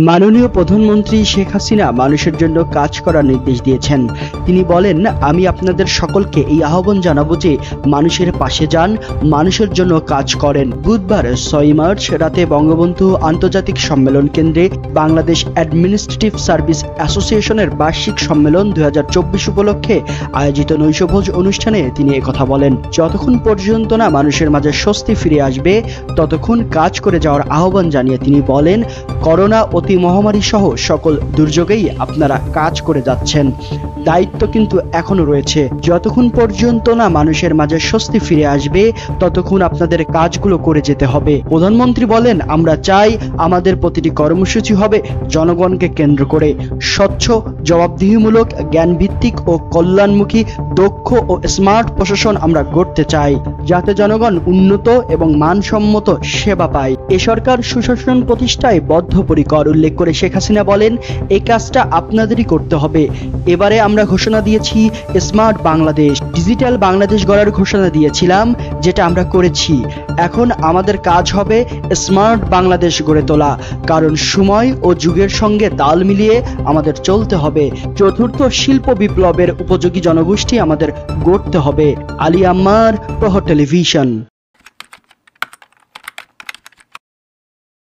মাননীয় প্রধানমন্ত্রী শেখ হাসিনা মানুষের জন্য কাজ করার নির্দেশ দিয়েছেন। তিনি বলেন, আমি আপনাদের সকলকে এই আহ্বান জানাবো যে মানুষের পাশে যান, মানুষের জন্য কাজ করেন। বুধবার 6 মার্চ রাতে বঙ্গবন্ধু আন্তর্জাতিক সম্মেলন কেন্দ্রে বাংলাদেশ অ্যাডমিনিস্ট্রেটিভ সার্ভিস অ্যাসোসিয়েশনের বার্ষিক সম্মেলন 2024 উপলক্ষে আয়োজিত নৈশভোজ অনুষ্ঠানে তিনি একথা বলেন। যতক্ষণ পর্যন্ত না মানুষের মাঝে স্বস্তি ফিরে আসবে ততক্ষণ কাজ করে যাওয়ার আহ্বান জানিয়ে তিনি বলেন, করোনা অতি মহামারী সহ সকল দুর্যোগেই আপনারা কাজ করে যাচ্ছেন, দায়িত্ব কিন্তু এখনো রয়েছে। যতক্ষণ পর্যন্ত না মানুষের মাঝে স্বস্তি ফিরে আসবে ততক্ষণ আপনাদের কাজগুলো করে যেতে হবে। প্রধানমন্ত্রী বলেন, আমরা চাই আমাদের প্রতিটি কর্মসূচি হবে জনগণকে কেন্দ্র করে, স্বচ্ছ, জবাবদিহিমূলক, জ্ঞানভিত্তিক ও কল্যাণমুখী, দক্ষ ও স্মার্ট প্রশাসন আমরা গড়তে চাই, যাতে জনগণ উন্নত এবং মানসম্মত সেবা পায়। এ সরকার সুশাসন প্রতিষ্ঠায় বদ্ধপরিকর উল্লেখ করে শেখ হাসিনা বলেন, এই কাজটা আপনাদেরই করতে হবে। এবারে আমরা ঘোষণা দিয়েছি স্মার্ট বাংলাদেশ, ডিজিটাল বাংলাদেশ গড়ার ঘোষণা দিয়েছিলাম, যেটা আমরা করেছি। এখন আমাদের কাজ হবে স্মার্ট বাংলাদেশ গড়ে তোলা, কারণ সময় ও যুগের সঙ্গে তাল মিলিয়ে আমাদের চলতে হবে। চতুর্থ শিল্প বিপ্লবের উপযোগী জনগোষ্ঠী আমাদের গড়তে হবে। আলী আম্মার, প্রহর টেলিভিশন।